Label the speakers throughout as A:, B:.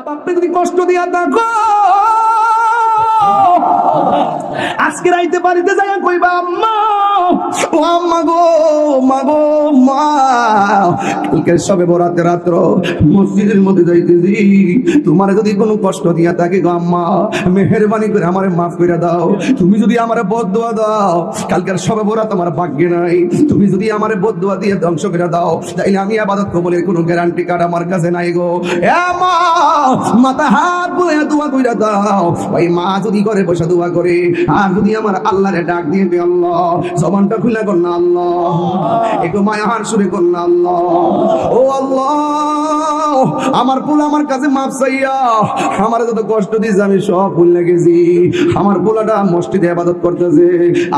A: বাপরে যদি কষ্ট দিয়া থাকো, আজকে রাইতে বাড়িতে যাই কইবা আম্মা, ও আম্মা গো, মা গো, মা কালকে সবে বরাতে রাত্র মসজিদের মধ্যে যাইতেছি, তোমার যদি কোনো কষ্ট দিয়া থাকে গো আম্মা, মেহেরবানি করে আমারে মাফ করে দাও। তুমি যদি আমারে বদদুয়া দাও, কালকের সবে বরাত আমার ভাগ্যে নাই, তুমি যদি আমারে বদদুয়া দিয়ে ধ্বংস করে দাও, তাইলে আমি ইবাদত কবুলের কোনো গ্যারান্টি কার্ড আমার কাছে নাই গো। এ মা, মাথা হাত বলে দোয়া কইরা দাও। ওই মা যদি করে বসে দোয়া করে, আর যদি আমার আল্লাহরে ডাক দিয়ে দে, আল্লাহ, জবানটা খুলে কর না আল্লাহ, একটু মায়ার সুরে কর না আল্লাহ, ও আল্লাহ আমার পোলা আমার কাছে মাফ চাইয়া, আমার যত কষ্ট দিয়েছে আমি সব ভুলে গেছি। আমার পোলাটা মসজিদে ইবাদত করতেছে,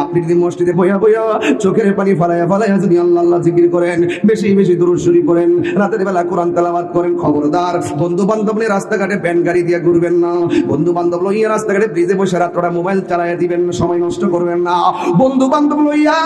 A: আপনি যদি মসজিদে বইয়া বইয়া চোখের পানি ফালাইয়া ফালাইয়া যদি আল্লাহ আল্লাহ জিকির করেন, বেশি বেশি দুরূদ শরীফ করেন, রাতের বেলা কোরআন তেলাওয়াত করেন, খবরদার বন্ধু বান্ধব নিয়ে রাস্তাঘাটে ব্যান গাড়ি দিয়ে ঘুরবেন না, বন্ধু বান্ধব লইয়া রাস্তাঘাটে ব্রিজে বসে রাত্রটা মোবাইল চালাইয়া দিবেন না, সময় নষ্ট করবেন না, বন্ধু বান্ধব লইয়া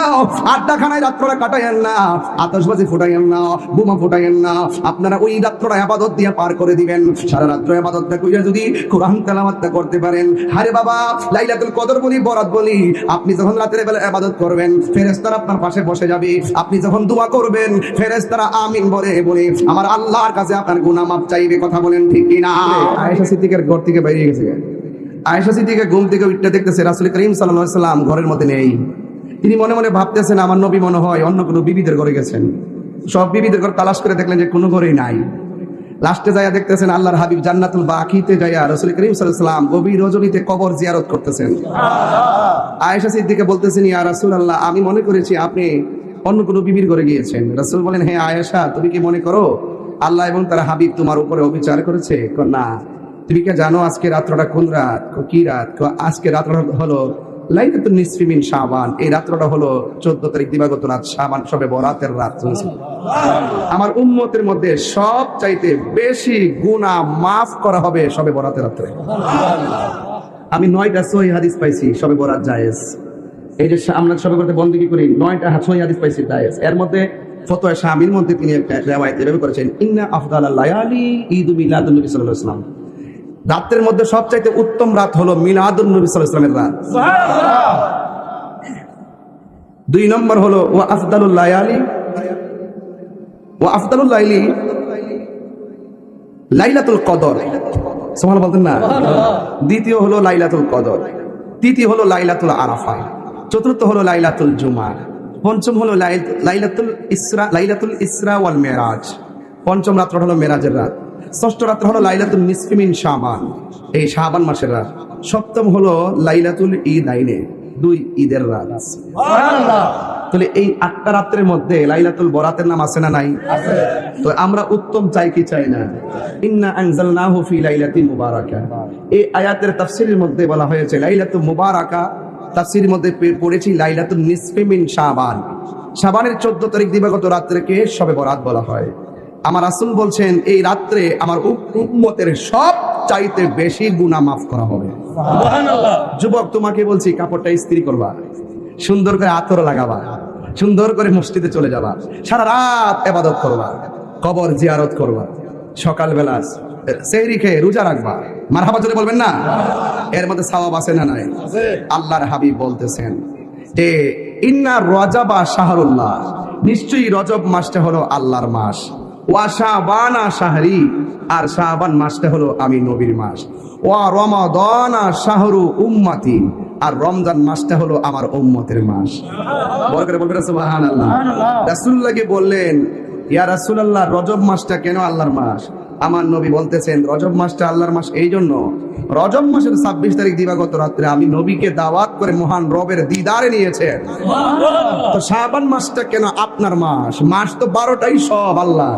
A: আড্ডাখানায় রাত্রটা কাটাইয়েন না, আতশবাজি ফুটাইয়েন না, বোমা ফুটাইয়েন না, আপনারা ওই রাত্রটা ইবাদত দিয়ে পার করে দিবেন। সারা রাত্র ইবাদতটা কইরা যদি কোরআন তেলাওয়াতটা করতে পারেন, আরে বাবা লাইলাতুল কদর বলি, বরাত বলি, আপনি যখন রাতের বেলা ইবাদত করবেন, ফেরেশতারা আপনার পাশে বসে যাবে, আপনি যখন দোয়া করবেন, ফেরেশতারা আমিন বলে বলে আমার আল্লাহর কাছে আপনার গুনাহ মাফ চাইবে। কথা বলেন ঠিক কি না? আয়েশা সিদ্দিকার ঘর থেকে বেরিয়ে গেছে, আয়েশা সিদ্দিকা ঘুম থেকে উঠতে দেখতেছে রাসূল করিম সাল্লাল্লাহু আলাইহি সাল্লাম ঘরের মধ্যে নেই। তিনি মনে মনে ভাবতেছেন আমার নবী মনে হয় অন্য কোনো বিবিদের ঘরে গেছেন। সব বিবিদের ঘর তালাশ করে দেখলেন যে কোনো ঘরেই নাই। লাস্টে যাইয়া দেখতেছেন আল্লাহর হাবিব জান্নাতুল বাকিতে যাইয়া রাসূল করিম সাল্লাল্লাহু আলাইহি সাল্লাম গভীর রজনীতে কবর জিয়ারত করতেছেন। আয়েশা সিদ্দিকা বলতেছেন, ইয়া রাসূলুল্লাহ, আমি মনে করেছি আপনি অন্য কোনো বিবির ঘরে গিয়েছেন। রাসূল বলেন, হ্যাঁ আয়েশা, তুমি কি মনে করো আল্লাহ এবং তার হাবিব তোমার উপরে অবিচার করেছে? না, তুমি কি জানো আজকে রাত্রটা কোন রাত? কি রাত? আজকে রাত্রটা হলো লাইলাতুন নিসফি মিন শাবান। এই রাত্রটা হলো 14 তারিখ দিবাগত রাত, শাবান শবে বরাতের রাত। আমার উম্মতের মধ্যে সব চাইতে বেশি গুনাহ মাফ করা হবে শবে বরাতের রাত্রে। আমি 9টা সহিহ হাদিস পাইছি শবে বরাত জায়েজ। এই যে আমরা শবে বরাতে বন্দেগী করি, 9টা সহিহ হাদিস পাইছি জায়েজ। এর মধ্যে ফতোয়া শামির মধ্যে তিনি একটা riwayat এভাবে করেছেন, ইন্না আফদালাল লায়ালি ঈদু মিলাদুন নবী সাল্লাল্লাহু আলাইহি ওয়াসাল্লাম। রাতের মধ্যে সবচাইতে উত্তম রাত হলো মিলাদুন নবী সাল্লাল্লাহু আলাইহি ওয়াসাল্লামের রাত। সুবহানাল্লাহ। 2 নম্বর হলো ওয়া আফদালুল লায়ালি ওয়া আফদালুল লাইলি লাইলাতুল কদর। সুবহানাল্লাহ বলতেন না? দ্বিতীয় হলো লাইলাতুল কদর, তৃতীয় হলো লাইলাতুল আরাফা, চতুর্থ হলো লাইলাতুল জুমা, পঞ্চম হলো লাইলাতুল ইসরা ওয়াল মিরাজ। পঞ্চম রাত হলো মেরাজের রাত। ষষ্ঠ রাত হলো লাইলাতুল নিসফি মিন শাবান, এই শাবান মাসের রাত। সপ্তম হলো লাইলাতুল ঈদ আইনে, 2 ঈদের রাত। সুবহানাল্লাহ। তাহলে এই 8টা রাতের মধ্যে লাইলাতুল বরাতের নাম আছে না নাই? আছে। তো আমরা উত্তম চাই কি চাই না? ইন্না আনজালনাহু ফি লাইলাতিন মুবারাকা। এই আয়াতের তাফসীরের মধ্যে বলা হয়েছে লাইলাতুল মুবারাকা, তাফসীরের মধ্যে পড়েছি লাইলাতুল নিসফি মিন শাবান। শাবানের 14 তারিখ দিবাগত রাত্রিকে শবে বরাত বলা হয়। আমার রাসূল বলছেন এই রাত্রে আমার উম্মতের সব চাইতে বেশি গুনাহ মাফ করা হবে। সুবহানাল্লাহ। যুবক, তোমাকে বলছি কাপড়টা ইস্ত্রি করবা, সুন্দর করে আতর লাগাবা, সুন্দর করে মসজিদে চলে যাবা, সারা রাত ইবাদত করবা, কবর জিয়ারত করবা, সকালবেলা সেহরি খেয়ে রোজা রাখবা। মারহাবা জোরে বলবেন না? এর মধ্যে সওয়াব আছে না নাই? আল্লাহর হাবিব বলতেছেন যে ইন্না রজবা শাহরুল্লাহ, নিশ্চয়ই রজব মাসটা হলো আল্লাহর মাস, ওয়া শাবানা শাহরি, আর শাবান মাসটা হলো আমি নবীর মাস, ওয়া রমাদানা শাহরু উম্মতি, আর রমজান মাসটা হলো আমার উম্মতের মাস। বড় করে বলবেন সুবহানাল্লাহ। রাসূলুল্লাহকে বললেন, ইয়া রাসূলুল্লাহ, রজব মাসটা কেন আল্লাহর মাস? আমার নবী বলতেছেন রজব মাসটা আল্লাহর মাস এই জন্য, রজব মাসের 26 তারিখ দিবাগত রাত্রে আমি নবীকে দাওয়াত করে মহান রবের দিদারে নিয়েছেন। তো শাবান মাসটা কেন আপনার মাস? মাস তো 12টাই সব আল্লাহ,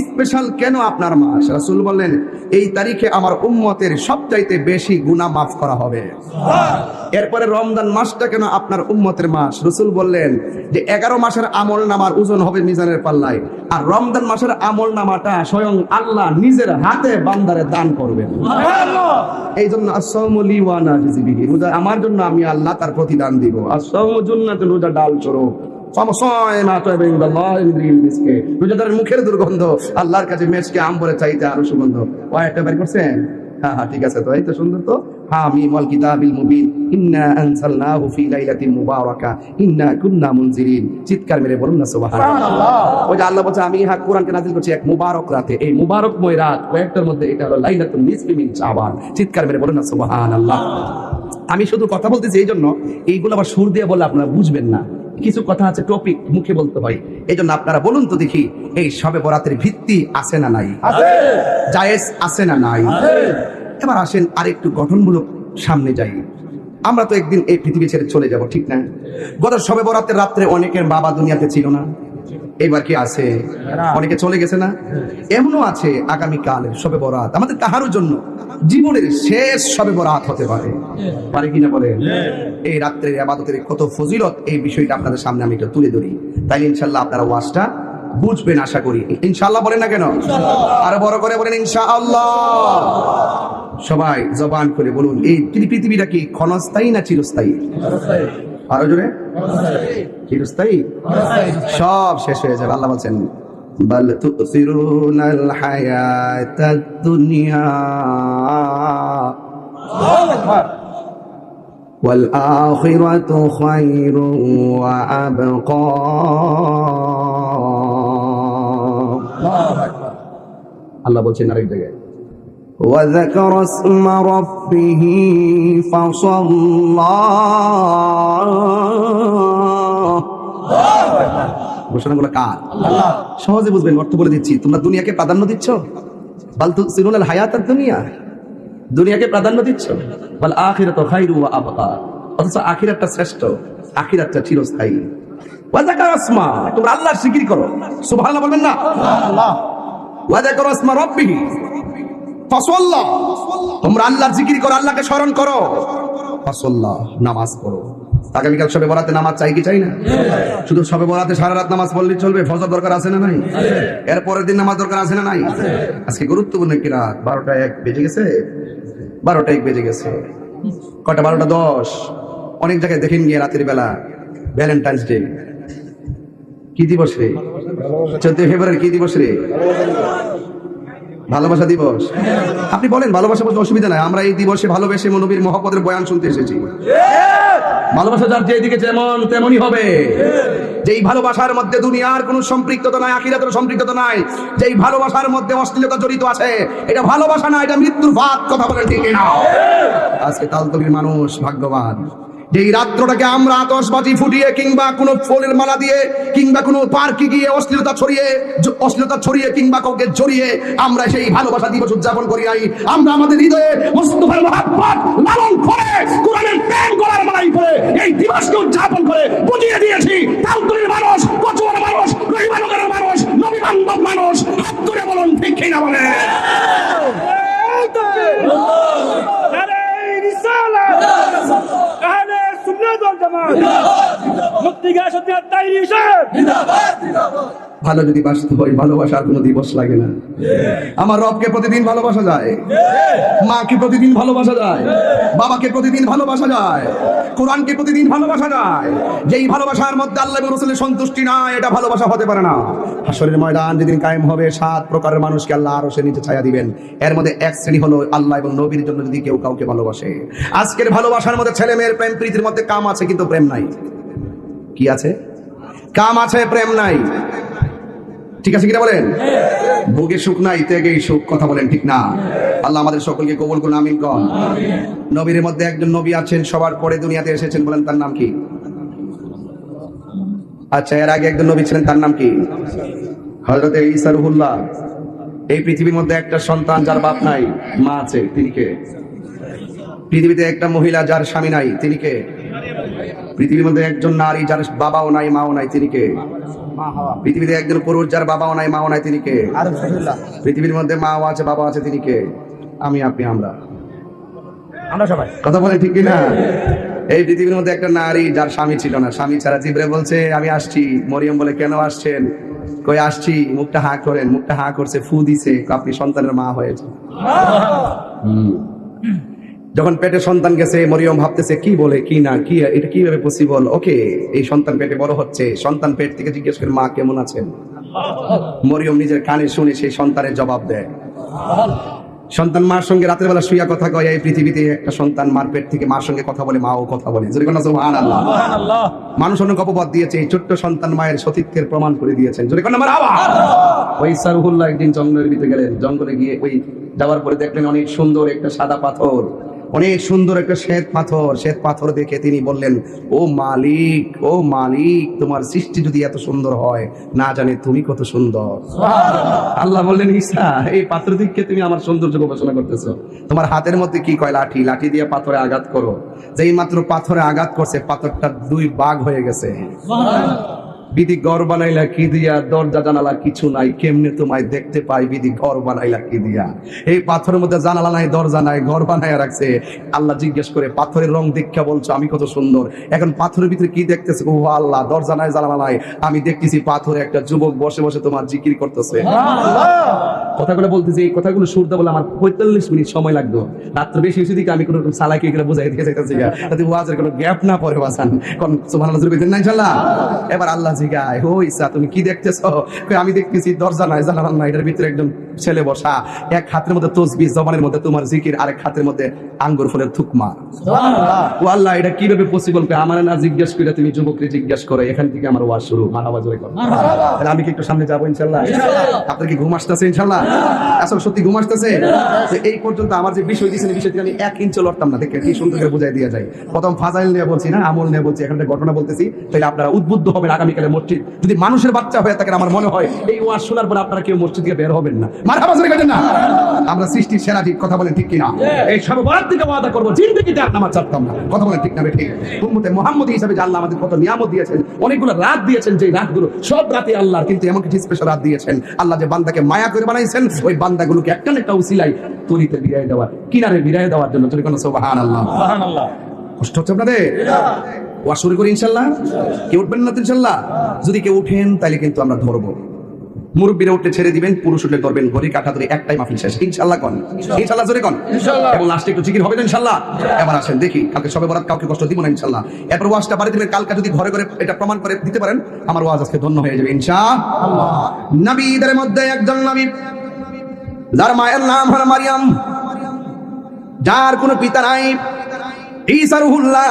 A: স্পেশাল কেন আপনার মাস? রাসূল বললেন এই তারিখে আমার উম্মতের সবচাইতে বেশি গুনাহ মাফ করা হবে। এরপরে রমজান মাসটা কেন আপনার উম্মতের মাস? রাসূল বললেন যে 11 মাসের আমল নামার ওজন হবে মিজানের পাল্লায়, আর রমজান মাসের আমল নামাটা স্বয়ং আল্লাহ নিজের হাতে বান্দারে দান করবেন। সুবহানাল্লাহ। এই জন্য as-সাওমু লি ওয়া আনা আজজি বিহি, রোজা আমার জন্য, আমি আল্লাহ তার প্রতিদান দিব। as-সাওমু জুন্নাতুন, রোজা ডাল স্বরূপ, রোজাদারের মুখের দুর্গন্ধ আল্লাহর কাছে মেশকে আম বলে চাইতে আরো সুগন্ধ। একটা বের করছেন? হ্যাঁ ঠিক আছে, তো এই তো সুন্দর। তো হামিম ওয়াল কিতাবিল মুবিন ইন্না আনজালনাহু ফি লাইলাতিন মুবারাকা ইন্না কুন্না মুনজিরিন। চিৎকার মেরে বলুন না সুবহানাল্লাহ। ওই যে আল্লাহ বলছে আমি কোরআনকে নাযিল করছি এক মুবারক রাতে। এই মুবারকময় রাত কয়েকটার মধ্যে এটা হলো লাইলাতুন নিসফি মিন শাবান। চিৎকার মেরে বলুন না সুবহানাল্লাহ। আমি শুধু কথা বলতেছি এই জন্য, এইগুলো আবার সুর দিয়ে বলে আপনারা বুঝবেন না। কিছু কথা আছে টপিক মুখে বলতে হয়, এই জন্য আপনারা বলুন তো দেখি, এই শবে বরাতের ভিত্তি আছে না নাই? জায়েজ আছে না নাই? এবার আসেন আরেকটু গঠনমূলক সামনে যাই। আমরা তো একদিন এই পৃথিবী ছেড়ে চলে যাব, ঠিক না? গত শবে বরাতের রাত্রে অনেকের বাবা দুনিয়াতে ছিল না, এবার কি আছে? অনেকে চলে গেছে না? এমনও আছে আগামীকালের শবে বরাত আমাদের কাহারও জন্য জীবনের শেষ শবে বরাত হতে পারে, পারে কিনা বলেন? এই রাত্রের ইবাদতের কত ফজিলত, এই বিষয়টা আপনাদের সামনে আমি একটু তুলে ধরি, তাই ইনশাআল্লাহ আপনারা ওয়াজটা বুঝবেন আশা করি। ইনশাআল্লাহ বলেন না কেন? আরো বড় করে বলেন ইনশাআল্লাহ। সবাই জবান করে বলুন, এই পৃথিবীটা কি ক্ষণস্থায়ী না চিরস্থায়ী? আরো জোরে, চিরস্থায়ী? সব শেষ হয়ে যাবে। আল্লাহ বলছেন বাল তুসিরুনাল হায়াতাদ দুনিয়া ওয়াল আখিরাতু খায়রু ওয়া আবকা। আল্লাহ বলছেন আরেক জায়গায় وذكر اسم ربه فصلى। ঘোষণাগুলো কার? আল্লাহ। সহজে বুঝবেন, অর্থ বলে দিচ্ছি। তোমরা দুনিয়াকে প্রাধান্য দিচ্ছ, বাল তুসিরুনাল হায়াতাদ দুনিয়া, দুনিয়াকে প্রাধান্য দিচ্ছ, বাল আখিরাতু খায়রু ওয়া আবকা, অথচ আখিরাতটা শ্রেষ্ঠ, আখিরাতটা চিরস্থায়ী। ওয়া যাকার আসমা, তোমরা আল্লাহর জিকির করো, সুবহানাল্লাহ বলবেন না? আল্লাহ। ওয়া যাকার আসমা রাব্বিহি ফাসাল্লা, তোমরা আল্লাহর জিকির করো, আল্লাহকে স্মরণ করো। ফাসাল্লা, নামাজ পড়ো। আগামীকাল শবে বরাতে নামাজ চাই কি চাই না? শুধু শবে বরাতে সারা রাত নামাজ পড়লেই চলবে? ফজর দরকার আছে না নাই? এর পরের দিন নামাজ দরকার আছে না নাই? আজকে গুরুত্বপূর্ণ কি রাত? 12টা 1 বেজে গেছে, 12টা 1 বেজে গেছে। কটা? 12টা 10। অনেক জায়গায় দেখেন গিয়ে রাতের বেলা ভ্যালেন্টাইন্স ডে কি দিবস রে? 14 ফেব্রুয়ারি কি দিবস রে? ভালোবাসা দিবস। আপনি বলেন ভালোবাসা বলতে অসুবিধা নাই, আমরা এই দিবসে ভালোবেসে নবীর মহব্বতের বয়ান শুনতে এসেছি। ভালোবাসা যার যেদিকে যেমন তেমনই হবে। যেই ভালোবাসার মধ্যে দুনিয়ার কোনো সম্পৃক্ততা নাই, আখিরাতের সম্পৃক্ততা নাই, যেই ভালোবাসার মধ্যে অশ্লীলতা জড়িত আছে, এটা ভালোবাসা না, এটা মৃত্যুর ভাত। কথা বলেন ঠিক না? আজকে তালতলির মানুষ ভাগ্যবান, যেই রাত্রটাকে আমরা আতশবাজি ফুটিয়ে কিংবা কোনো ফুলের মালা দিয়ে কিংবা কোনো পার্কে গিয়ে অশ্লীলতা ছড়িয়ে কিংবা কাউকে জড়িয়ে আমরা সেই ভালোবাসা দিবস উদযাপন করি নাই। আমরা আমাদের হৃদয়ে মুস্তাফার মহব্বত লালন করে কোরআনের প্রেম করার মালাই করে এই দিবসকে উদযাপন করে বুঝিয়ে দিয়েছি তালতলির মানুষ, কচুয়ার মানুষ, রহিমানগরের মানুষ, নবী বান্ধব মানুষ। হাত তুলে বলুন ঠিক কি না বলে? ভালো যদি বাঁচতে হয়, ভালোবাসার কোনো দিবস লাগে না। আমার রবকে প্রতিদিন ভালোবাসা যায়, মাকে প্রতিদিন ভালোবাসা যায়, বাবাকে প্রতিদিন ভালোবাসা যায়, কোরআনকে প্রতিদিন ভালোবাসা যায়। যেই ভালোবাসার মধ্যে আল্লাহ এবং রাসূলের সন্তুষ্টি নাই, এটা ভালোবাসা হতে পারে না। হাশরের ময়দান যেদিন কায়েম হবে, 7 প্রকারের মানুষকে আল্লাহ আরশের নিচে ছায়া দিবেন। এর মধ্যে এক শ্রেণী হলো আল্লাহ এবং নবীর জন্য যদি কেউ কাউকে ভালোবাসে। আজকের ভালোবাসার মধ্যে ছেলে মেয়ের প্রেম প্রীতির মধ্যে কাম আছে কিন্তু প্রেম নাই। কি আছে? কাম আছে, প্রেম নাই। ঠিক আছে কিনা বলেন? ভোগে সুখ নাই, ত্যাগেই সুখ। কথা বলেন ঠিক না? আল্লাহ আমাদের সকলকে কবুল করুন, আমিন কোন। নবীর মধ্যে একজন নবী আছেন, সবার পরে দুনিয়াতে এসেছেন, বলেন তার নাম কি? আচ্ছা, এর আগে একজন নবী ছিলেন, তার নাম কি? হযরত ঈসা রূহুল্লাহ। এই পৃথিবীর মধ্যে একটা সন্তান যার বাপ নাই, মা আছে, তিনি কে? পৃথিবীতে একটা মহিলা যার স্বামী নাই, তিনি কে? পৃথিবীর মধ্যে একজন নারী যার বাবাও নাই, মাও নাই, তিনি কে? পৃথিবীতে একজন পুরুষ যার বাবাও নাই, মাও নাই, তিনি কে? পৃথিবীর মধ্যে মাও আছে, বাবা আছে, তিনি কে? আমি, আপনি, আমরা সবাই। কথা বলেন ঠিক কিনা? এই পৃথিবীর মধ্যে একটা নারী যার স্বামী ছিল না, স্বামী ছাড়া। জিবরাইল বলছে আমি আসছি। মরিয়ম বলে কেন আসছেন? কই আসছি, মুখটা হা করেন। মুখটা হা করছে, ফু দিছে, আপনি সন্তানের মা হয়েছে। যখন পেটে সন্তান গেছে, মরিয়ম ভাবতেছে কি বলে কি না, কি এটা কিভাবে পসিবল। ওকে, এই সন্তান পেটে বড় হচ্ছে, সন্তান পেট থেকে জিজ্ঞেস করে মা কেমন আছেন। মরিয়ম নিজের কানে শুনে সেই সন্তানের জবাব দেয়। সন্তান মার সঙ্গে রাতের বেলা শুইয়া কথা কয়। এই পৃথিবীতে একটা সন্তান মার পেট থেকে মার সঙ্গে কথা বলে, মাও কথা বলে। যদি কোন সুবহানাল্লাহ। মানুষ অনেক অপবাদ দিয়েছে, এই ছোট্ট সন্তান মায়ের সতীত্বের প্রমাণ করে দিয়েছেন। যদি কোন মারহাবা। ওই সারহুল্লাহ একদিন জঙ্গলের ভিতরে গেলেন। জঙ্গলে গিয়ে ওই যাওয়ার পরে দেখলেন অনেক সুন্দর একটা সাদা পাথর, অনেক সুন্দর একটা শ্বেত পাথর। শ্বেত পাথর দেখে তিনি বললেন, ও মালিক, ও মালিক, তোমার সৃষ্টি যদি এত সুন্দর হয়, না জানে তুমি কত সুন্দর। আল্লাহ বললেন, ঈসা, এই পাথর দিকে তুমি আমার সৌন্দর্য গবেষণা করতেছো। তোমার হাতের মধ্যে কি কয়? লাঠি। লাঠি দিয়ে পাথরে আঘাত করো। যেই মাত্র পাথরে আঘাত করছে, পাথরটা দুই ভাগ হয়ে গেছে। বিধি ঘর বানাইলা কি দিয়া, দরজা জানালা কিছু নাই, কেমনে তোমায় দেখতে পাই? বিধি ঘর বানাইলা কি দিয়া। এই পাথরের মধ্যে জানালা নাই, দরজা নাই, ঘর বানাইয়া রাখছে। আল্লাহ জিজ্ঞেস করে, পাথরের রং দেখা বলছো আমি কত সুন্দর, এখন পাথরের ভিতরে কি দেখতেছে? ও আল্লাহ, দরজা নাই, জানালা নাই, আমি দেখতেছি পাথরে একটা যুবক বসে বসে তোমার জিকির করতেছে। কথাগুলো বলতেছি, এই কথাগুলো শুনতে বলে আমার 45 মিনিট সময় লাগতো। রাত্রে বেশি হয়েছে দিকে আমি কোনো সালাকি করে বুঝাই দিয়ে যাইতেছি, যাতে ওয়াজের কোনো গ্যাপ না পড়ে বাসান। কোন সুবহানাল্লাহ জোরে কইতেন না ইনশাআল্লাহ। এবার আল্লাহ জিগায়, ও ঈসা, তুমি কি দেখতেছো? আমি দেখতেছি দরজা নাই, জানালা নাই, এটার ভিতরে একজন ছেলে বসা, এক হাতের মধ্যে তসবিহ, জবানের মধ্যে তোমার জিকির, আরেক হাতের মধ্যে আঙ্গুর ফুলের থুকমা। সুবহানাল্লাহ। ও আল্লাহ, এটা কিভাবে পসিবল? আমার না জিজ্ঞেস করে তুমি যুবককে জিজ্ঞেস করো। এখান থেকে আমার ওয়াজ শুরু। মারহাবা জোরে করো। তাহলে আমি কি একটু সামনে যাবো ইনশাআল্লাহ? আপনার কি ঘুম আসতেছে ইনশাআল্লাহ? আসলে সত্যি ঘুম আসতেছে? এই পর্যন্ত আমার যে বিষয় দিয়েছেন, এই বিষয় থেকে আমি 1 ইঞ্চি লড়তাম না। দেখে কি সুন্দর করে বুঝাই দিয়ে যায়। প্রথম ফাজাইল নিয়ে বলছি না, আমল নিয়ে বলছি, এখানে ঘটনা বলতেছি। তাহলে আপনারা উদ্বুদ্ধ হবেন আগামীকালে মসজিদ যদি মানুষের বাচ্চা হয়ে থাকেন। আমার মনে হয় এই ওয়াজ শোনার পর আপনারা কেউ মসজিদ থেকে বের হবেন না। মারহাবা জোরে করেন না। আমরা সৃষ্টির সেরা, ঠিক কথা বলেন ঠিক কিনা? এই সর্ববার থেকে ওয়াদা করব, জিন্দেগিতে আর নামাজ ছাড়তাম না। কথা বলেন ঠিক না ঠিক? উম্মতে মুহাম্মদী হিসেবে যে আল্লাহ আমাদের কত নিয়ামত দিয়েছেন, অনেকগুলো রাত দিয়েছেন, যে রাতগুলো সব রাতে আল্লাহর, কিন্তু এমন কিছু স্পেশাল রাত দিয়েছেন আল্লাহ, যে বান্দাকে মায়া করে বানাইছেন, ওই বান্দাগুলোকে একটা না একটা উসিলাই তরিতে বিরায় দেওয়ার, কিনারে বিরায় দেওয়ার জন্য। যদি কোনো সুবহানাল্লাহ। সুবহানাল্লাহ। কষ্ট হচ্ছে আপনাদের? ওয়াজ শুরু করি ইনশাআল্লাহ। কেউ উঠবেন না তো ইনশাআল্লাহ? যদি কেউ উঠেন তাহলে কিন্তু আমরা ধরবো। মুরব্বীরা উঠলে ছেড়ে দিবেন, পুরুষ উঠলে ধরবেন। ঘড়ি কাটা ধরে একটাই মাহফিল শেষ ইনশাআল্লাহ। কোন ইনশাআল্লাহ জোরে কোন ইনশাআল্লাহ। এবং লাস্টে একটু জিকির হবে না ইনশাআল্লাহ? এবার আসেন দেখি, কালকে সবে বরাত, কাউকে কষ্ট দিব না ইনশাআল্লাহ। এরপর ওয়াজটা বাড়ি দিবেন। কালকে যদি ঘরে ঘরে এটা প্রমাণ করে দিতে পারেন, আমার ওয়াজ আজকে ধন্য হয়ে যাবে ইনশাআল্লাহ। নবীদের মধ্যে একজন নবী, যার মায়ের নাম হলো মারিয়াম, যার কোনো পিতা নাই, ঈসা রুহুল্লাহ।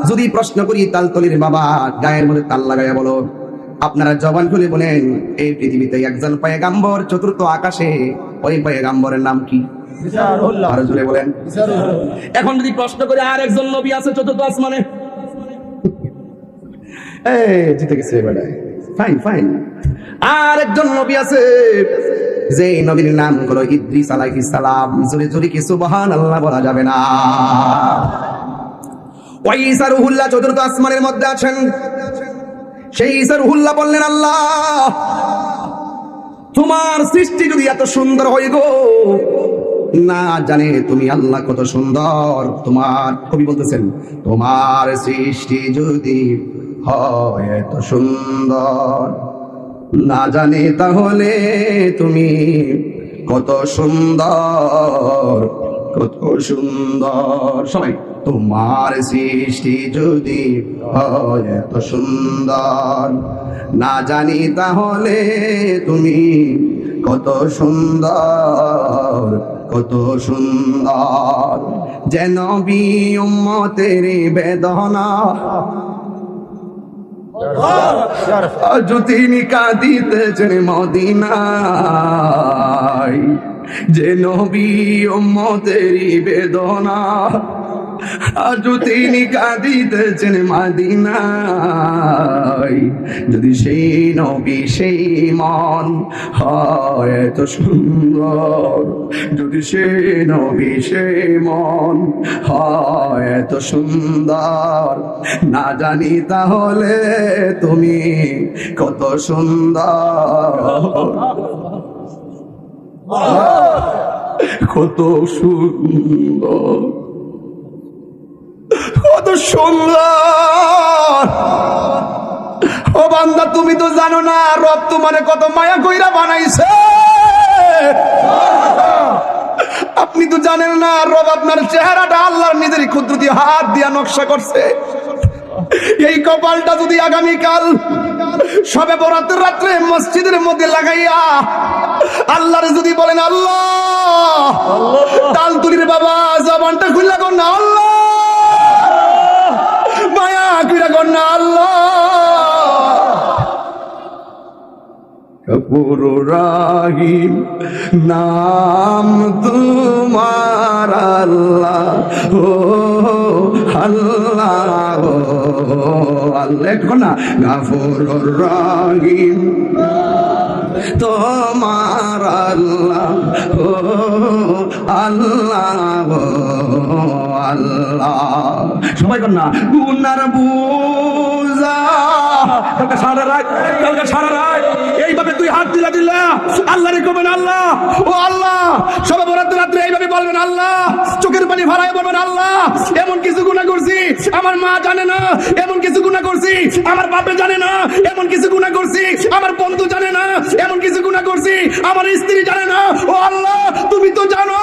A: যদি প্রশ্ন করি, তালতলির বাবা, গায়ের মধ্যে তাল লাগাইয়া বলো, আপনারা জবান খুলে বলেন, এই পৃথিবীতে একজন পয়গাম্বর চতুর্থ আকাশে, ওই পয়গাম্বরের নাম কি? আরো জোরে বলেন। এখন যদি প্রশ্ন করে, আর একজন নবী আছে চতুর্থ আসমানে, জিতে গেছে এবারে। Fine fine. আর একজন নবী আছে, যে নবীর নাম হলো ইদ্রিস আলাইহিস সালাম। জোরে জোরে কি সুবহানাল্লাহ বলা যাবে না? ওই ঈসা রুহুল্লাহ চতুর্থ আসমানের মধ্যে আছেন। সেই ঈসা রুহুল্লাহ বললেন, আল্লাহ, তোমার সৃষ্টি যদি এত সুন্দর হয় গো, না জানে তুমি আল্লাহ কত সুন্দর। তোমার কবি বলতেছেন, তোমার সৃষ্টি যদি হয় এত সুন্দর, না জানে তাহলে তুমি কত সুন্দর, কত সুন্দর। সবাই, তোমার সৃষ্টি যদি হয় এত সুন্দর, না জানি তাহলে তুমি কত সুন্দর, কত সুন্দর। যেন বি উম্মতের বেদনা, আজ তিনি কাঁদিতেছেন মদিনায়। যে নবী উম্মতেরই বেদনা, আজ তিনি কাঁদিতেছেন মদিনায়। যদি সেই নবী সেই মন হয় এত সুন্দর, যদি সেই নবী সেই মন হয় এত সুন্দর, না জানি তাহলে তুমি কত সুন্দর, কত সুন্দর, কত সুন্দর। ও বান্দা, তুমি তো জানো না রব তোমারে কত মায়া কইরা বানাইছে। আপনি তো জানেন না রব আপনার চেহারাটা আল্লাহর নিজেরই কুদরতি হাত দিয়া নকশা করছে। এই কপালটা যদি আগামীকাল সবে বরাতের রাত্রে মসজিদের মধ্যে লাগাইয়া আল্লাহরে যদি বলেন আল্লাহ, তাল তুলির বাবা জবানটা খুললা কর না আল্লাহ, মায়া কইরা কর না আল্লাহ। গফুর রহিম নাম তোমার আল্লাহ, ও আল্লাহ, ও আল্লাহ, একটু না, গফুর রহিম তোমার আল্লাহ, ও আল্লাহ, ও আল্লাহ। সবাই কর না, গুনার বুঝা কালকে সারা রাত, কালকে সারা রাত এইভাবে তুই হাত দিলা দিলা আল্লাহরে কবেন আল্লাহ, ও আল্লাহ। সবে বরাতের রাত্রে এইভাবে বলবেন আল্লাহ, চোখের পানি ভাড়ায় বলবেন আল্লাহ, এমন কিছু গুনাহ করছি আমার মা জানে না, এমন কিছু গুনাহ করছি আমার বাপে জানে না, এমন কিছু গুনাহ করছি আমার বন্ধু জানে না, এমন কিছু গুনাহ করছি আমার স্ত্রী জানে না, ও আল্লাহ তুমি তো জানো।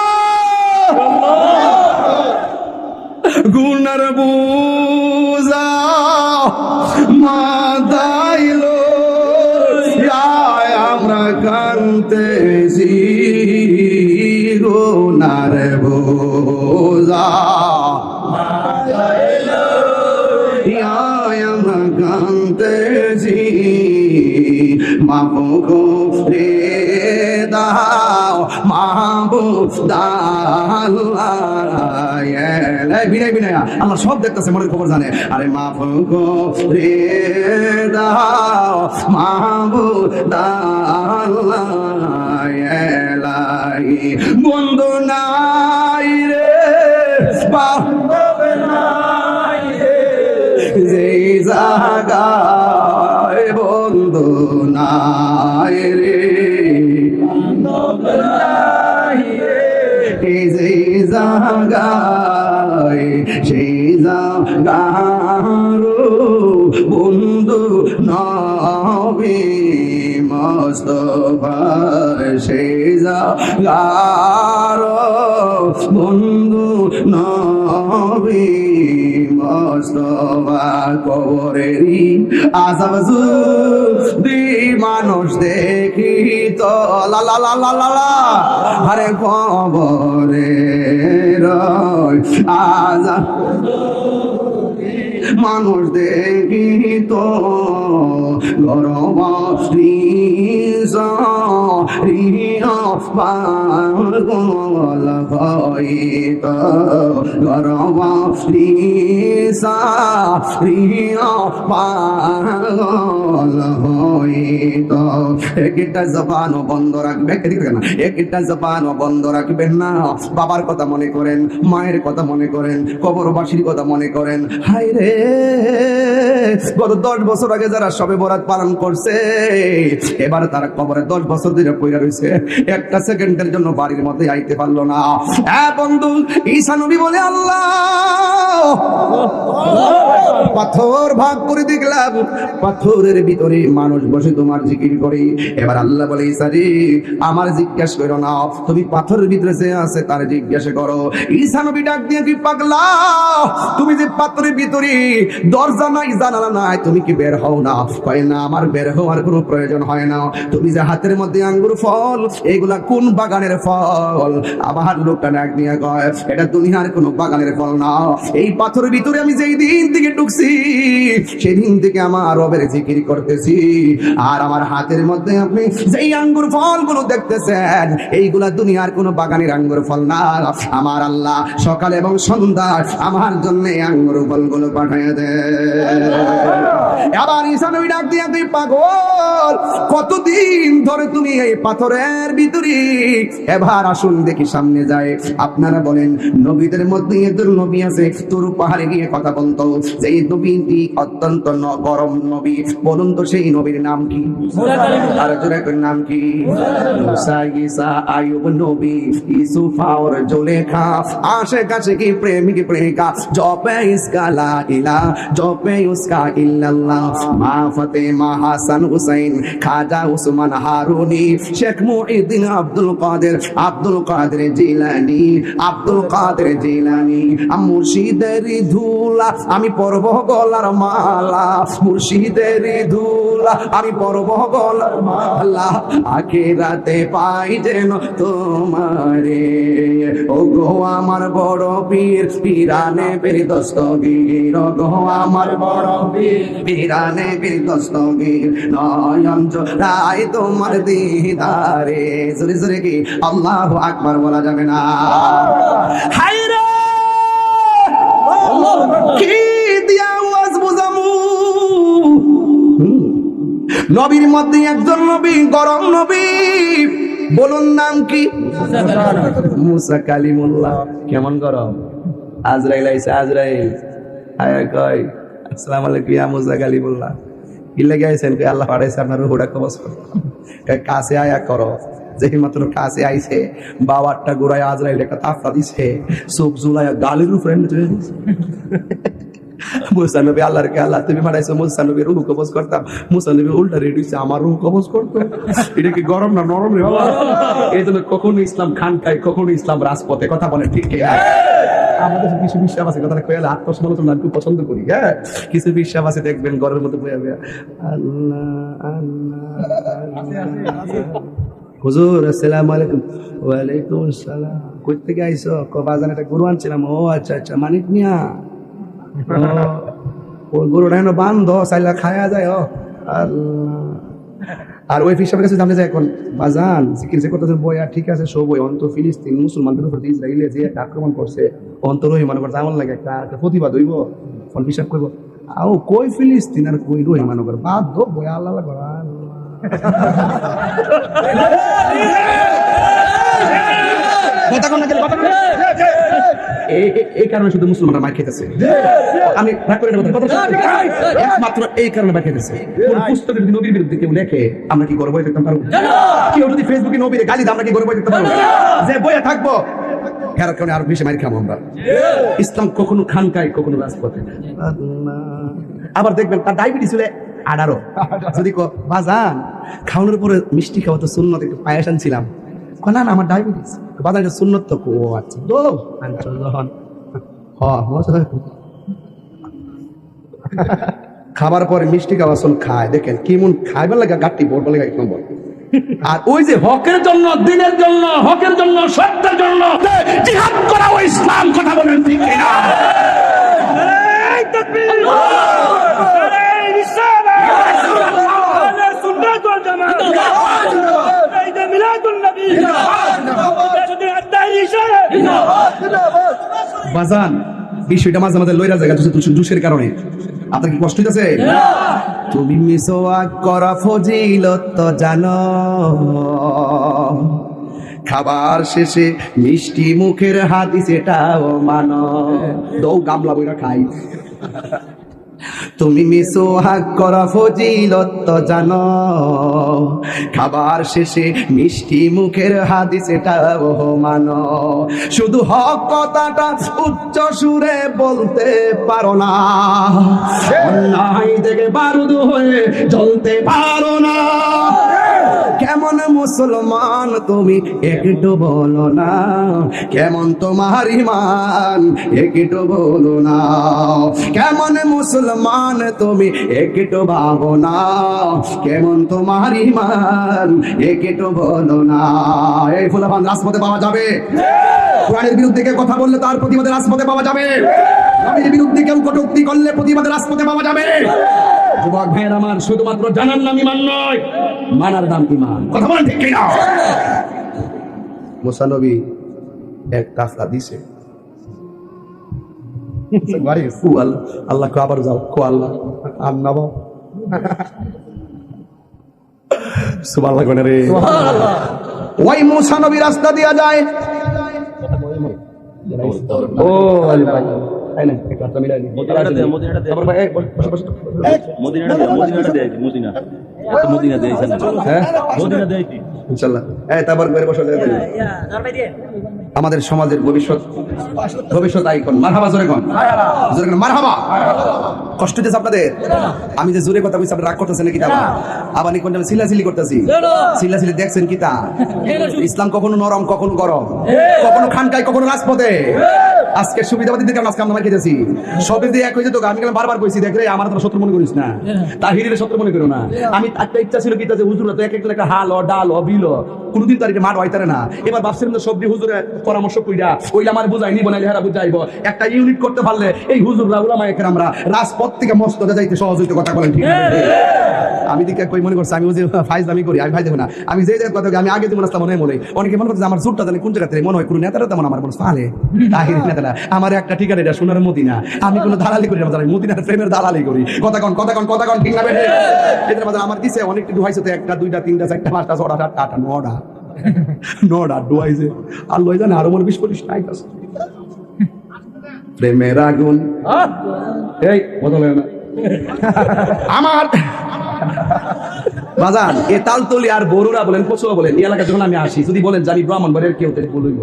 A: গুনার বুঝা মাদাইলো আমরা কান্তেছি, গুনার বুঝা আমরা কান্তেছি, মাবুগো রে দাও, মাহবুব বিনয় বিনয় আল্লাহ সব দেখতেছে, মনের খবর জানে। আরে মাহবুগো রে দাও, মাহবুব বন্ধু নাই রে, যেই জায়গায় বন্ধু নাই রে, যেই জায়গায় সেই জায়গার বন্ধু নবী মুস্তাফা, সেই জায়গার বন্ধু নবী মুস্তাফা। কবরেরই আযাব যদি মানুষ দেখি তো লা লা লা লা লা, আরে কবরের আযাব মানুষ দেখি তো গরম পাগল হইত, গরম পাগল হইত। একটা জবানও বন্ধ রাখবে না, একটা জবানও বন্ধ রাখবেন না। বাবার কথা মনে করেন, মায়ের কথা মনে করেন, কবরবাসীর কথা মনে করেন। হায় রে, গত 10 বছর আগে যারা শবে বরাত পালন করছে, এবার তারা কবরে 10 বছর ধরে পইরা রইছে, একটা সেকেন্ডের জন্য বাড়ির মধ্যে আইতে পারলো না। হ্যাঁ বন্ধু, ঈসা নবী বলে আল্লাহ পাথর ভাগ করে দেখলাম, পাথরের ভিতরে মানুষ বসে তোমার জিকির করে। এবার আল্লাহ বলে ঈসা রে, আমার জিজ্ঞাসা করো না, তুমি পাথরের ভিতরে যে আছে তার জিজ্ঞাসা করো। ঈসা নবী ডাক দিয়ে কি পাগলা, তুমি যে পাথরের ভিতরে দরজা নাই জানালা নাই, তুমি কি বের হও না? কয় না, আমার বের হওয়ার কোনো প্রয়োজন হয় না। তুমি যে হাতের মধ্যে আঙ্গুর ফল, এগুলা কোন বাগানের ফল? আবার লোকটা ডাক দিয়ে কয়, এটা দুনিয়ার কোনো বাগানের ফল না। এই পাথরের ভিতরে আমি যেই দিন থেকে ঢুকছি, সেদিন থেকে আমার রবের জিকির করতেছি। আর আমার হাতের মধ্যে আপনি যেই আঙ্গুর ফলগুলো দেখতেছেন, এইগুলা দুনিয়ার কোনো বাগানের আঙ্গুর ফল না। আমার আল্লাহ সকাল এবং সন্ধ্যা আমার জন্য আঙ্গুর ফলগুলো পাঠিয়ে দেয়। আবার ঈসা নবী ডাক দিয়ে, তুই পাগল, কতদিন ধরে তুমি এই পাথরের ভিতরে? এবার আসুন দেখি সামনে যায়। আপনারা বলেন, নবীদের মধ্যে একজন নবী আছে, তোর পাহাড়ে গিয়ে কথা বলতো, যে এই নবীটি অত্যন্ত গরম নবী। বলুন তো সেই নবীর নাম কি? আর জোরে করে নাম কি? মুসা, ঈসা, আইয়ুব নবী, ইউসুফ আর জুলেখা, আশিক আশিকি প্রেমিক প্রেমিকা, জপে ইসকা লা ইলাহা, জপে উসকা ইল্লাল্লাহ। মা ফাতেমা, হাসান হুসাইন, খাজা উসমান হারুনি, শেখ মুঈদ্দিন আব্দুল কাদের জিলানী, আব্দুল কাদের জিলানী। মুর্শিদের ধুলা আমি পরব গলার মালা, মুর্শিদের ধুলা আমি পরব গলার মালা, আখিরাতে পাই যেন তোমারে। ও গো আমার বড় পীর, পীরানে পীর দস্তগীর, ও গো আমার বড় পীর, পীরানে পীর দস্তগীর। নয়ন জোড়ায় তোমার দিদারে, জোরে জোরে কি আল্লাহু আকবার বলা যাবে না? হায়রে কি দিয়া আওয়াজ বুঝামু? নবীর মধ্যে একজন নবী, গরম নবী, বলুন নাম কি? মুসা কালিমুল্লাহ। কেমন গরম? আজরাইল আইছে, আজরাইল আয়া কয় আসসালামু আলাইকুম ইয়া মুসা কালিমুল্লাহ। কি লাগে আইছেন? কই আল্লাহ পাঠাইছে আপনার রূহটা কবজ করতে। কাছে আয়া করো। যেই মাত্র কাছে আইছে, বাবারটা গোড়ায় আজরাইল একটা তাফরা দিছে, চোখ জুলাইয়া গালির উপরে চলে দিছে। মুসা নবী আল্লাহর কে আল্লাহ তুমি পাঠাইছো মুসা নবীর রূহ কবজ করতাম, মুসা নবী উল্টা রেডি হইছে আমার রূহ কবজ করতো। এটা কি গরম না নরম রে বাবা? এই জন্য কখনো ইসলাম খান খায়, কখনো ইসলাম রাজপথে। কথা বলে ঠিক কি? আমাদের কিছু বিশ্বাস আছে, কথা কইলে আত্মসমালোচনা আমি খুব পছন্দ করি। হ্যাঁ, কিছু বিশ্বাস আছে দেখবেন ঘরের মধ্যে বইয়া বইয়া আল্লাহ আল্লাহ। হুজুর আসসালামু আলাইকুম। ওয়ালাইকুম আসসালাম। কই থেকে আইছো? বাজারে একটা গরু আনছিলাম। ও আচ্ছা আচ্ছা, মানিক মিয়া গরুটা এনে বান্ধ, চাইলা খায়া যায়। ও আল্লাহ। আর ওই ফিসাবের কাছে জানতে যায় এখন বাজান জিকির যে করতেছে বইয়া ঠিক আছে, সব বই অন্ত ফিলিস্তিন মুসলমানদের উপর ইসরায়েলে যে একটা আক্রমণ করছে, অন্তর রহি মনে করছে আমার লাগে একটা প্রতিবাদ হইব, ফোন ফিসাব করবো। আও কই ফিলিস্তিন আর কই রহি মনে করে বাদ দো বইয়া আল্লাহ করা। এই কারণে শুধু মুসলমানরা মার খেতেছে। আমি একমাত্র এই কারণে মার খেতেছে। কোন পুস্তকে যদি নবীর বিরুদ্ধে কেউ লেখে আমরা কি গর্ব দেখতে পারবো? কেউ যদি ফেসবুকে নবীর গালি দেয় আমরা কি গর্ব দেখতে পারবো? যে বইয়া থাকবো এর কারণে আরো বেশি মার খাবো আমরা। ইসলাম কখনো খানকায়, কখনো রাজপথে। আবার দেখবেন তার ডায়াবেটিস হলে 18, যদি বাজান খাওয়ানোর পরে মিষ্টি খাওয়া তো সুন্নত, একটু পায়েস আনছিলাম। না না আমার ডায়াবেটিস, বাজার এটা সুন্নত তো। ও আচ্ছা দো যখন খাবার পরে মিষ্টি খাওয়া শুন খায়, দেখেন কেমন খাইবার লাগে, গাঠি বড় লাগে এক নম্বর। আর ওই যে হকের জন্য, দিনের জন্য, হকের জন্য, সত্যের জন্য জিহাদ করা ওই ইসলাম। কথা বলেন ঠিক কিনা? বাজান বিষয়টা মাঝে মাঝে লইরা জায়গা জুসের কারণে আপনার কি কষ্ট হইতেছে? তুমি মিসওয়াক করা ফজিলত তো জানো, খাবার শেষে মিষ্টি মুখের হাদিস এটাও মানো। দৌ গামলা বইরা খাই। তুমি মিসওয়াক করা ফজিলত তো জানো, খাবার শেষে মিষ্টি মুখের হাদিস এটাও মানো। শুধু হক কথাটা উচ্চ সুরে বলতে পারো না, অন্যায় থেকে বারুদ হয়ে জ্বলতে পারো না। কেমন মুসলমান তুমি একটু বলো না, কেমন তোমার ঈমান একটু বলো না। কেমন মুসলমান তুমি একটু ভাবো না, কেমন তোমার ঈমান একটু বলো না। এই ফুলাফান রাজপথে পাওয়া যাবে। কোরআনের বিরুদ্ধে কেউ কথা বললে তার প্রতিবাদে রাজপথে পাওয়া যাবে। নবীর বিরুদ্ধে কেউ কটূক্তি করলে প্রতিবাদে রাজপথে পাওয়া যাবে। যুবক ভাইয়ের আমার, শুধুমাত্র জানার নাম ঈমান নয়, মানার নাম ঈমান। কথা বলেন ঠিক কিনা? মুসা নবী এক কাফলা দিছে, আল্লাহ কো আবার যাও, কো আল্লাহ আর নাও সুবহানাল্লাহ কোন রে। ওই মুসা নবী রাস্তা দিয়া যায়। ও তাই না একটু হাতটা মিলাই নি
B: মদিনাটা দে
A: তারপর ভাই এই বসো বসো
B: মদিনাটা দে মদিনা
A: হ্যাঁ
B: মদিনা দে
A: ইনশাআল্লাহ এই তারপর ঘরে বসো আমাদের সমাজের ভবিষ্যৎ আইকন মারহাবা জোরে কোন মারহাবা কষ্ট হচ্ছে আপনাদের আমি যে জোরে কথা বলছি আপনি রাগ করতেছেন নাকি তা আবার কোন সিলাসিলি করতেছি সিলাসিলি দেখছেন কি তা ইসলাম কখনো নরম কখনো গরম কখনো খানকায় কখনো রাজপথে আজকে সুবিধাবাদীদের কারণে আজকে আমরা মার খেতেছি সবে দিয়ে এক হয়ে যেত আমি গেলাম বারবার কইছি দেখ রে আমার তো শত্রু মনে করিস না তাহিরের শত্রু মনে করো না আমি একটা ইচ্ছা ছিল কি যে হুজুরা তো এক একটা হাল ও ডাল ও বিল কোনদিন তারিখে মাঠ হইতারে না এবার ভাবছিলাম যে সবজি হুজুরে পরামর্শ কইরা ওইটা আমার বুঝাইনি বনাইলে হেরা বুঝাইব একটা ইউনিট করতে পারলে এই হুজুররা উলামা একরামরা রাজপথ থেকে মসজিদে যাইতে সহজ হইতে কথা বলেন ঠিক আমি দিকে কই মনে করছি আমি ওই যে ফাইজলামি করি আমি ভাই দেব না আমি যে যে কথা আমি আগে যেমন আসলাম মনে মনে অনেকে মনে করছে আমার জোরটা জানি কোন জায়গা থেকে মনে হয় কোন নেতারা তেমন আমার মনে ফালে তাহির নেতারা আমার একটা ঠিকানা এটা সোনার মদিনা আমি কোনো দালালি করি না মদিনার প্রেমের দালালি করি কথা কোন ঠিক না বেঠে এদের মাঝে আমার দিছে অনেক কিছু হইছে তো একটা দুইটা তিনটা চারটা পাঁচটা ছটা সাতটা আটটা নটা ডুয়াইছে আর লই জানে আরো মনে 20-25 টাইট আছে প্রেমের আগুন এই বদলে না আমার বাজান এ তালতলি আর বড়ুরা বলেন কচুয়া বলেন এই এলাকা যখন আমি আসি যদি বলেন জানি ব্রাহ্মণবাড়ির কেউ তাই বলইব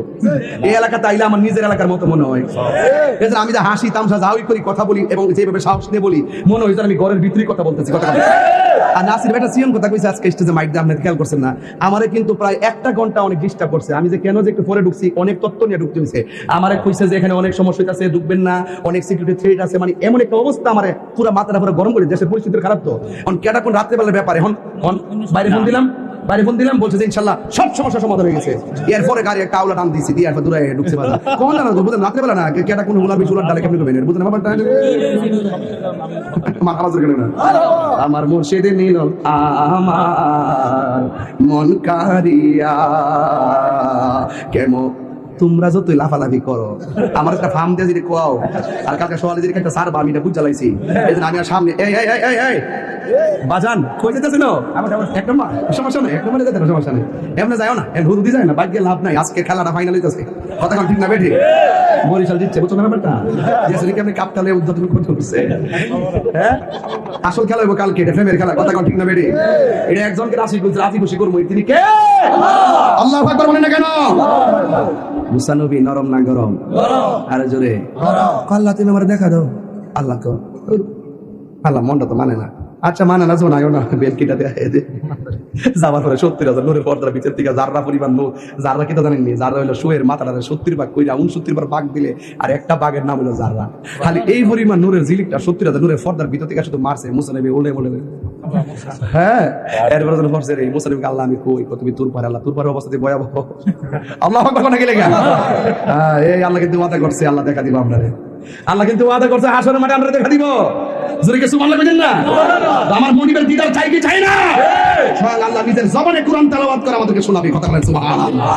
A: এই এলাকাতে আইলে আমার নিজের এলাকার মতো মনে হয় এজন্য আমি যে হাসি তামসা যাওই করি কথা বলি এবং যেভাবে সাহস নিয়ে বলি মনে হয় যেন আমি ঘরের ভিতরেই কথা বলতেছি কথা আর নাসির বেটা সিএম কথা কইছে আজকে স্টেজে মাইক দিয়ে আপনি খেয়াল করছেন না আমারে কিন্তু প্রায় 1 ঘন্টা অনেক ডিস্টার্ব করছে আমি যে কেন যে একটু পরে ঢুকছি অনেক তথ্য নিয়ে ঢুকতে হইছে আমারে কইছে যে এখানে অনেক সমস্যা হইতাছে ঢুকবেন না অনেক সিকিউরিটি থ্রেট আছে মানে এমন একটা অবস্থা আমারে পুরো মাথাটা পুরো গরম করে দেশের পরিস্থিতি খারাপ তো এখন কেটা কোন রাতে বেলার ব্যাপারে এখন বাইরে ফোন দিলাম বলছে যে ইনশাআল্লাহ সব সমস্যা সমাধান হয়ে গেছে এরপরে গাড়ি একটা আউলা টান দিয়েছি দিয়ে এরপর দূরে ঢুকছে বাজার কোন না বুঝলেন রাতে বেলা না কেটা কোন উলাবি চুলার ডালে কেমন করবেন বুঝলেন ব্যাপারটা আমার মুর্শিদে নীল আমার মন কারিয়া কেমন তোমরা যতই লাফালাফি করো আমার একটা ফার্ম দিয়ে যদি কোয়াও আর কালকে সকালে যদি একটা সার বা আমি এটা বুঝ জ্বালাইছি এই জন্য আমি আর সামনে এই বাজান কই যেতেছে না এক নম্বর সমস্যা নেই এক নম্বরে যেতে সমস্যা নেই এমনি যাও না এমন হুদু যায় না বাইক গিয়ে লাভ নাই আজকে খেলাটা ফাইনাল হইতেছে কথা ঠিক না বেঠি বরিশাল দিচ্ছে বুঝছো না ব্যাপারটা যেসে কি আপনি কাপতালে উদ্বোধন করতে হচ্ছে হ্যাঁ আসল খেলা হইব কালকে এটা ফ্রেমের খেলা কথা ঠিক না বেঠি এটা একজনকে রাজি খুশি করবো তিনি কে আল্লাহু আকবার বলেন না কেন মুসা নবী নরম না গরম আরে জোরে আল্লাহ তুমি আমার দেখা দাও আল্লাহ তো আল্লাহ মনটা তো মানে না আচ্ছা মানে না শোনায়ও না বেলকিটা যাওয়ার পরে 70,000 নূরের পর্দার ভিতর থেকে যাররা পরিমাণ নূর যাররা কি তো জানেননি যাররা হইলো শোয়ের মাথাটা 70 ভাগ কইরা 69 বার ভাগ দিলে আর একটা বাঘের নাম হলো যাররা খালি এই পরিমাণ নূরের জিলিকটা 70,000 নূরের পর্দার ভিতর থেকে শুধু মারছে মুসা নবী ওলে হ্যাঁ এরপরে যখন পড়ছে রে মুসা নবী আল্লাহ আমি কই তুমি তোর পারে আল্লাহ তোর পারে অবস্থাতে ভয়াবহ আল্লাহ আকবার কোন গেলে হ্যাঁ এই আল্লাহ কিন্তু ওয়াদা করছে আল্লাহ দেখা দিব আপনারে আল্লাহ কিন্তু ওয়াদা করছে হাসরের মাঠে আমরা দেখা দিব জোরে কি সুবহানাল্লাহ বলেন না আমার মনিবের দিদার চাই কি চাই না স্বয়ং আল্লাহ নিজের জবানে কোরআন তেলাওয়াত করে আমাদেরকে শোনাবে কথা বলেন সুবহানাল্লাহ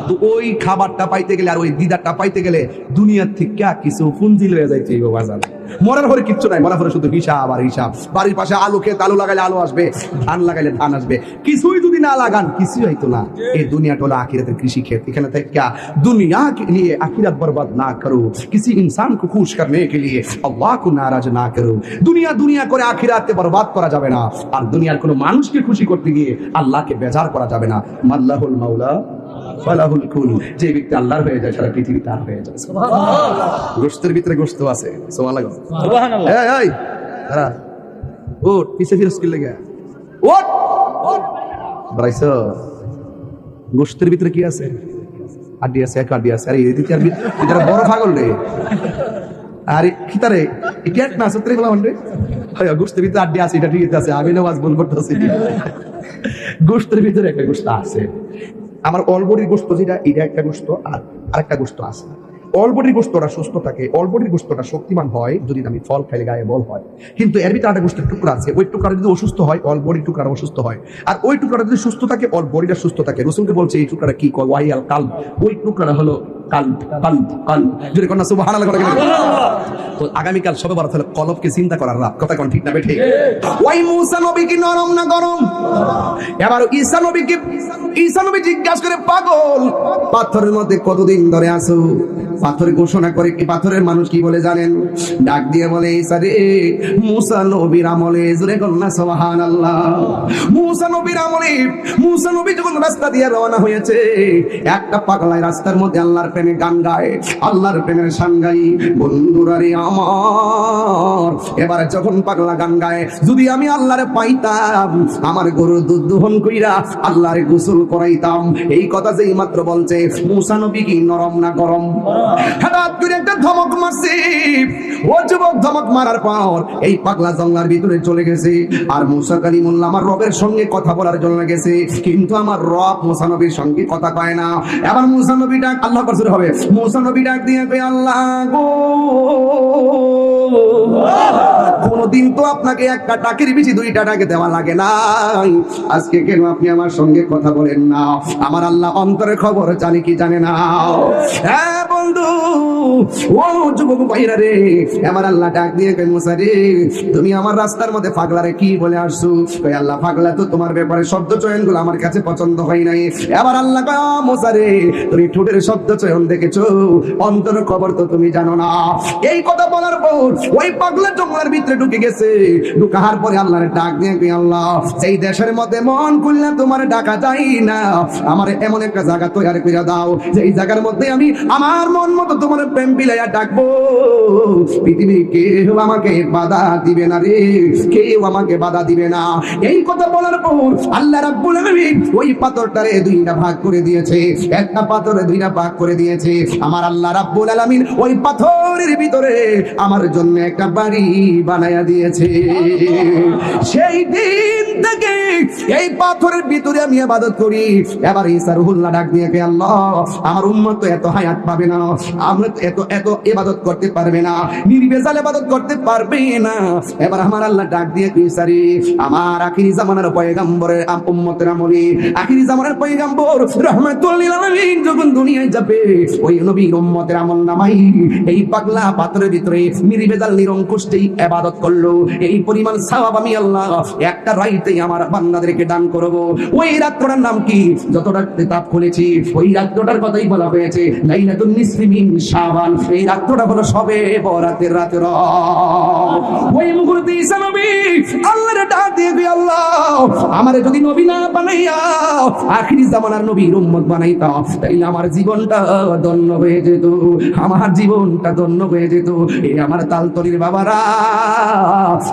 A: তো ওই খাবারটা পাইতে গেলে আর ওই দিদারটা পাইতে গেলে দুনিয়ার থেকে কিছু ফুনজিল হয়ে যাইতে হইব বাজান মরার পরে কিচ্ছু নাই মরার পরে শুধু হিসাব আর হিসাব বাড়ির পাশে আলু খেত আলু লাগাইলে আলু আসবে ধান লাগাইলে ধান আসবে কিছুই যদি না লাগান কিছুই হইতো না এই দুনিয়াটা হলো আখিরাতের কৃষি ক্ষেত এখানে থেকে दुनिया के लिए आखिरत बर्बाद ना करो किसी इंसान को खुश करने के लिए अल्लाह को नाराज ना करो দুনিয়া করে আখিরাতকে বরবাদ করা যাবে না আর দুনিয়ার কোনো মানুষকে খুশি করতে গিয়ে আল্লাহকে বেজার করা যাবে না মাল্লাহুল মাওলা ফালাহুল কুল যে ব্যক্তি আল্লাহর হয়ে যায় সারা পৃথিবী তার হয়ে যায় সুবহানাল্লাহ গোশতের ভিতরে গোশত আছে সুবহানাল্লাহ এই দাঁড়া ওঠ পিছে ফিরে স্কিল লাগা ওঠ বড়াইছো গোশতের ভিতরে কি আছে আড্ডি আছে এক আড্ডি আছে আরে এই দিকে আর বড় পাগল রে আরে কি তারে এটা না সত্রে বলা মানে হয় গোশতের ভিতরে আড্ডি আছে এটা ঠিক আছে আমি নামাজ বল করতেছি গোশতের ভিতরে একটা গোশত আছে আমার অলবডির গোশত যেটা এটা একটা গোশত আর আরেকটা গোশত আছে অলবডির গোশতটা সুস্থ থাকে অলবডির গোশতটা শক্তিমান হয় যদি আমি ফল খাইলে গায়ে বল হয় কিন্তু এর ভিতরে একটা গোশতের টুকরা আছে ওই টুকরা যদি অসুস্থ হয় অলবডির টুকরা অসুস্থ হয় আর ওই টুকরাটা যদি সুস্থ থাকে অলবডিটা সুস্থ থাকে রাসূলকে বলছে এই টুকরাটা কি কয় ওয়াইয়াল কালব ওই টুকরাটা হলো কাল্ব কাল্ব কাল্ব, যদি কন্যা সুবহানাল্লাহ করে। তো আগামীকাল সবে বরাত হলো কলবকে চিন্তা করার রাত, কথা কোন ঠিক না বেঠিক? ওই মুসা নবী কি নরম না গরম? এবার ঈসা নবী জিজ্ঞাসা করে, পাগল পাথরের মধ্যে কতদিন ধরে আছো? পাথর ঘোষণা করে, কি পাথরের মানুষ কি বলে জানেন? ডাক দিয়ে বলে, ঈসা রে, মুসা নবীর আমলে, জোরে কন্যা সুবহানাল্লাহ। মুসা নবীর আমলে, মুসা নবী যখন রাস্তা দিয়ে রওনা হয়েছে, একটা পাগলায় রাস্তার মধ্যে আল্লাহর প্রেমে গান গায়, আল্লাহর প্রেমের শান গাই। বন্ধুরা রে আমার, এবারে যখন পাগলা গান গায়, যদি আমি আল্লাহরে পাইতাম, আমার গরুর দুধ দহন কইরা আল্লাহরে গোসল করাইতাম। এই কথা যেই মাত্র বলছে, মুসা নবী কি নরম না গরম? হঠাৎ করে একটা ধমক মারছে। ও যুবক, ধমক মারার পর এই পাগলা জঙ্গলার ভিতরে চলে গেছে। আর মুসা কালিমুল্লাহ আমার রবের সঙ্গে কথা বলার জন্য গেছে, কিন্তু আমার রব মুসা নবীর সঙ্গে কথা কয় না। এবার মুসা নবী ডাক, আল্লাহ করতে হবে, মুসা নবী ডাক দিয়ে কয়, আল্লাহ গো, কোনদিন তো আপনাকে একটা টাকের বেশি দুইটা টাকে দেওয়া লাগে নাই, আজকে কেন আপনি আমার সঙ্গে কথা বলেন না? আমার আল্লাহ অন্তরের খবর জানে কি জানে না? হ্যাঁ বন্ধু, ও যুবক ভাইরা রে, আমার আল্লাহ ডাক দিয়ে কয়, মুসা রে, তুমি আমার রাস্তার মধ্যে পাগলারে কি বলে আসছো? কয়, আল্লাহ পাগলা তো তোমার ব্যাপারে শব্দ চয়নগুলো আমার কাছে পছন্দ হয় নাই। এবার আল্লাহ কয়, মুসা রে, তুমি ঠোঁটের শব্দ চয়ন দেখেছো, অন্তরের খবর তো তুমি জানো না। এই কথা বলার পর ওই পাগলা জঙ্গলের ভিতরে ঢুকে গেছে। ঢুকার পরে আল্লাহর ডাক দিয়ে কয়, আল্লাহ, সেই দেশের মধ্যে মন খুললে তোমার ডাকা যায় না, আমার এমন একটা জায়গা তৈরি করে দাও, যেই জায়গার মধ্যে আমি আমার মন মতো তোমার প্রেম বিলাইয়া ডাকবো। পৃথিবীর কেউ আমাকে বাধা দিবে না রে, কেউ আমাকে বাধা দিবে না। এই কথা বলার পর আল্লাহ রাব্বুল আলামিন ওই পাথরটারে দুইটা ভাগ করে দিয়েছে, একটা পাথরে দুইটা ভাগ করে দিয়েছে। আমার আল্লাহ রাব্বুল আলামিন ওই পাথরের ভিতরে আমার জন্য একটা বাড়ি বানায়া দিয়েছে। সেই দিন থেকে এই পাথরের ভিতরে আমি ইবাদত করি। এবার ঈসা রুহুল্লাহ ডাক দিয়ে কে, আল্লাহ, আমার উম্মত তো এত হায়াত পাবে না, আমরা তো এত ইবাদত করতে পারবে না, নির্বেজাল ইবাদত করতে পারবে না। এবার আমার আল্লাহ ডাক দিয়ে কে, ঈসা রে, আমার আখিরি জামানার পয়গম্বরের উম্মতের আমলে, আখিরি জামানার পয়গম্বর রাহমাতুল লিল আলামিন যখন দুনিয়ায় যাবে, ওই নবীর উম্মতের আমল নামাই এই পাগলা পাথরের ভিতরে নির্বেজাল নিরঙ্কুশেই ইবাদত করলো, এই পরিমাণ সওয়াব আমি আল্লাহ একটা রাইতেই আমার বান্দাদেরকে দান করব। ওই রাতটার নাম কি? যতটা কিতাব খুলেছি ওই রাতটার কথাই বলা হয়েছে, লাইলাতুন নিসফি মিন শাবান। এই রাতটা হলো সবে বরাতের রাতের। ওই মুহূর্তে ঈসা নবী আল্লাহর ডাক দিয়ে, আল্লাহ, আমারে যদি নবী না বানাইয়া আখিরি জামানার নবীর উম্মত বানাইতা, তাইলে আমার জীবনটা ধন্য হয়ে যেত, আমার জীবনটা ধন্য হয়ে যেত। এই আমার তালতলির বাবারা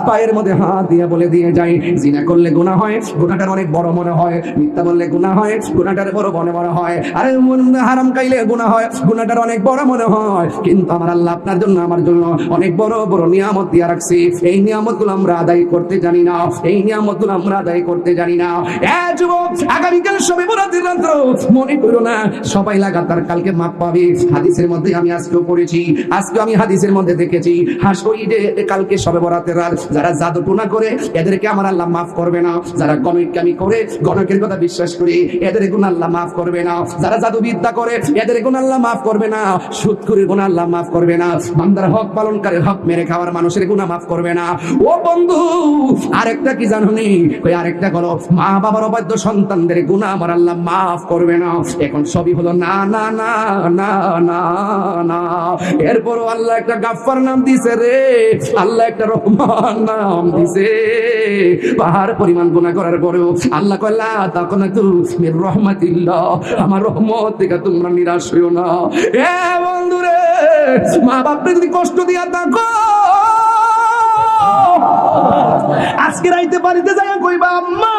A: পায়ের মধ্যে হাত দিয়ে বলে দিয়ে যায়, জিনা করলে গুনাহ হয়, গুনাহটার অনেক বড় মনে হয়, মিথ্যা বললে গুনাহ হয়, গুনাহটার বড় মনে হয়, আরে হারাম খাইলে গুনাহ হয়, গুনাহটার অনেক বড় মনে হয়। কিন্তু আমার আল্লাহ আপনার জন্য আমার জন্য অনেক বড় বড় নিয়ামত দিয়ে রাখছি, এই নিয়ামতগুলো আমরা আদায় করতে জানি না, এই নিয়ামতগুলো আমরা আদায় করতে জানি না। যুবক, আগামীকাল সবে বরাতের রাত, মনে করো না সবাই লাগাতার কালকে মাপ পাবে। হাদিসের মধ্যে আমি আজকেও পড়েছি, আজকে আমি হাদিসের মধ্যে দেখেছি, ওই যে কালকে সবে বরাতের রাত যারা জাদু টুনা করে এদেরকে আমার আল্লাহ মাফ করবে না, যারা গণিতকামি করে গণকের কথা বিশ্বাস করে এদের গুনাহ আল্লাহ মাফ করবে না, যারা জাদুবিদ্যা করে এদের গুনাহ আল্লাহ মাফ করবে না, সুদ করে গুনাহ আল্লাহ মাফ করবে না, বান্দার হক পালনকারী হক মেরে খাওয়ার মানুষের গুনাহ মাফ করবে না। ও বন্ধু, আরেকটা কি জানোনি? ওই আরেকটা হলো মা বাবার অবাধ্য সন্তানদের গুনাহ আমার আল্লাহ মাফ করবে না। এখন সবই হলো না না না না না না। এরপরও আল্লাহ একটা গাফফার নাম দিছে রে, আল্লাহ একটা রহমান নাম দিছে। পাহাড় পরিমাণ গুনাহ করার পরেও আল্লাহ কয়, লা তাকুনাতু মির রাহমাতিল্লাহ, আমার রহমত থেকে তোমরা নিরাশ হইও না। এ বন্ধুরে, মা বাপরে যদি কষ্ট দিয়া থাকো, আজকে রাইতে বাড়িতে যাই কইবা, আম্মা,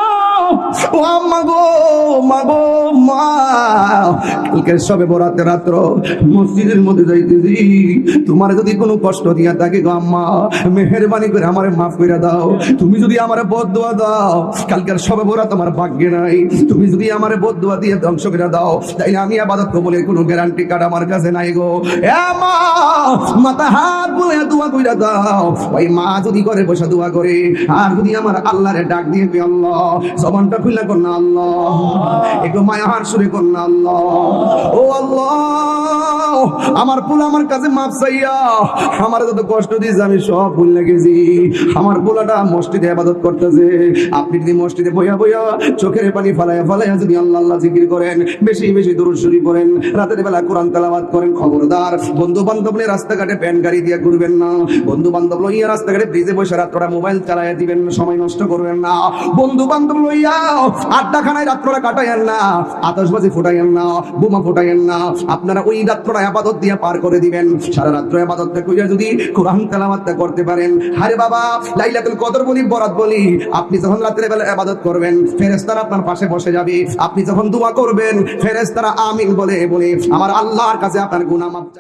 A: ও আম্মা গো, মা গো, মা, কালকে সবে বরাতে রাত্র মসজিদের মধ্যে যাইতেছি, তোমার যদি কোনো কষ্ট দিয়া থাকে গো আম্মা, মেহেরবানি করে আমারে মাফ করে দাও। তুমি যদি আমারে বদদুয়া দাও, কালকের সবে বরাত আমার ভাগ্যে নাই, তুমি যদি আমারে বদদুয়া দিয়ে ধ্বংস করে দাও, তাইলে আমি ইবাদত কবুলের কোনো গ্যারান্টি কার্ড আমার কাছে নাই গো। এ মা, মাথা হাত বলে দোয়া কইরা দাও। ওই মা যদি করে বসে দোয়া করে, আর যদি আমার আল্লাহরে ডাক দিয়ে কই আল্লাহ, জবানটা খুলে কর না আল্লাহ, একটু মায়ার সুরে কর না আল্লাহ, ও আল্লাহ আমার পোলা আমার কাছে মাপ চাইয়া, আমার যত কষ্ট দিয়েছে আমি সব ভুলে গেছি। আমার পোলাটা মসজিদে ইবাদত করতেছে, আপনি যদি মসজিদে বইয়া বইয়া চোখের পানি ফালাইয়া ফালাইয়া যদি আল্লাহ আল্লাহ জিকির করেন, বেশি বেশি দুরূদ শরীফ পড়েন, রাতের বেলা কোরআন তেলাওয়াত করেন, খবরদার বন্ধু বান্ধব নিয়ে রাস্তাঘাটে প্যান গাড়ি দিয়ে ঘুরবেন না। বন্ধু বান্ধব লইয়া রাস্তাঘাটে ব্রিজে বসে রাত্রটা মোবাইল চালাইয়া দিবেন না, সময় নষ্ট করবেন না। বন্ধু বান্ধব লইয়া আড্ডাখানায় রাত্রটা কাটাইয়েন না, আতশবাজি ফুটাইয়েন না, বোমা ফুটাইয়েন না। আপনারা ওই রাত্রটা ইবাদত দিয়ে পার করে দিবেন। সারা রাত্র ইবাদতটা কইরা যদি কোরআন তেলাওয়াতটা করতে পারেন, আরে বাবা লাইলাতুল কদর বলি, বরাত বলি, আপনি যখন রাতের বেলা ইবাদত করবেন ফেরেশতারা আপনার পাশে বসে যাবে। আপনি যখন দোয়া করবেন ফেরেশতারা আমিন বলে বলে আমার আল্লাহর কাছে আপনার গুনাহ মাফ